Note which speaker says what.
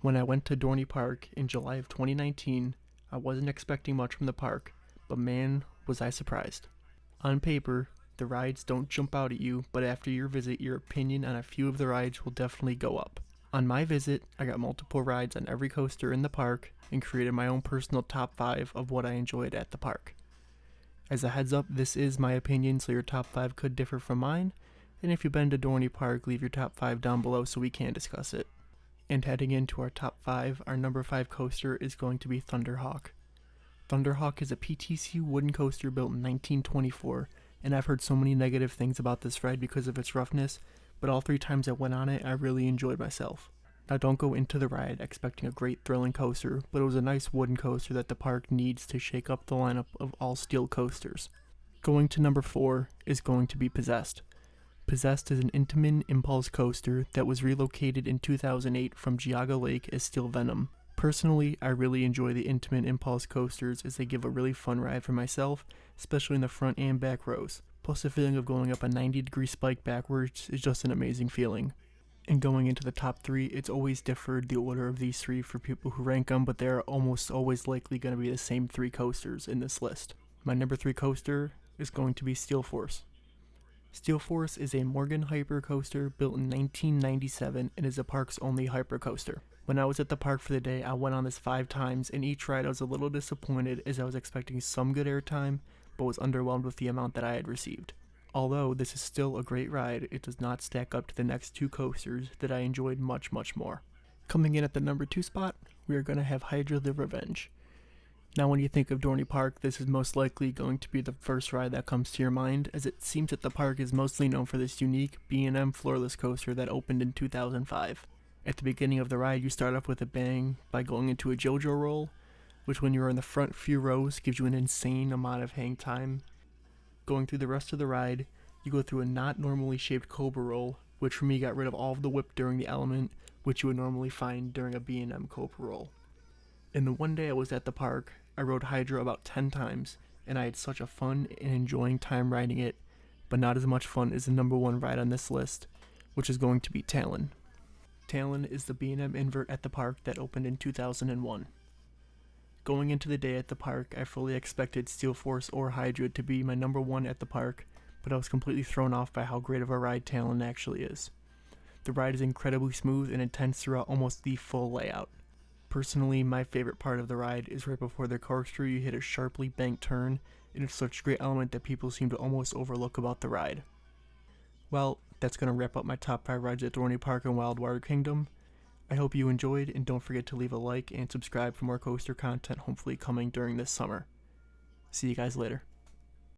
Speaker 1: When I went to Dorney Park in July of 2019, I wasn't expecting much from the park, but man, was I surprised. On paper, the rides don't jump out at you, but after your visit, your opinion on a few of the rides will definitely go up. On my visit, I got multiple rides on every coaster in the park and created my own personal top 5 of what I enjoyed at the park. As a heads up, this is my opinion, so your top 5 could differ from mine, and if you've been to Dorney Park, leave your top 5 down below so we can discuss it. And heading into our top 5, our number 5 coaster is going to be Thunderhawk. Thunderhawk is a PTC wooden coaster built in 1924, and I've heard so many negative things about this ride because of its roughness, but all 3 times I went on it, I really enjoyed myself. Now don't go into the ride expecting a great thrilling coaster, but it was a nice wooden coaster that the park needs to shake up the lineup of all steel coasters. Going to number 4 is going to be Possessed. Possessed is an Intamin impulse coaster that was relocated in 2008 from Geauga Lake as Steel Venom. Personally, I really enjoy the Intamin impulse coasters as they give a really fun ride for myself, especially in the front and back rows. Plus the feeling of going up a 90-degree spike backwards is just an amazing feeling. And going into the top 3, it's always differed the order of these 3 for people who rank them, but they're almost always likely going to be the same 3 coasters in this list. My number 3 coaster is going to be Steel Force. Steel Force is a Morgan Hyper coaster built in 1997 and is the park's only hyper coaster. When I was at the park for the day, I went on this 5 times, and each ride I was a little disappointed as I was expecting some good airtime, but was underwhelmed with the amount that I had received. Although this is still a great ride, it does not stack up to the next 2 coasters that I enjoyed much more. Coming in at the number 2 spot, we are going to have Hydra the Revenge. Now when you think of Dorney Park, this is most likely going to be the first ride that comes to your mind, as it seems that the park is mostly known for this unique B&M floorless coaster that opened in 2005. At the beginning of the ride, you start off with a bang by going into a JoJo roll, which when you're in the front few rows gives you an insane amount of hang time. Going through the rest of the ride, you go through a not normally shaped Cobra roll, which for me got rid of all of the whip during the element, which you would normally find during a B&M Cobra roll. In the one day I was at the park, I rode Hydra about 10 times, and I had such a fun and enjoying time riding it, but not as much fun as the number 1 ride on this list, which is going to be Talon. Talon is the B&M invert at the park that opened in 2001. Going into the day at the park, I fully expected Steel Force or Hydra to be my number 1 at the park, but I was completely thrown off by how great of a ride Talon actually is. The ride is incredibly smooth and intense throughout almost the full layout. Personally, my favorite part of the ride is right before the coaster you hit a sharply banked turn, and it's such a great element that people seem to almost overlook about the ride. Well, that's going to wrap up my top 5 rides at Dorney Park and Wildwater Kingdom. I hope you enjoyed, and don't forget to leave a like and subscribe for more coaster content hopefully coming during this summer. See you guys later.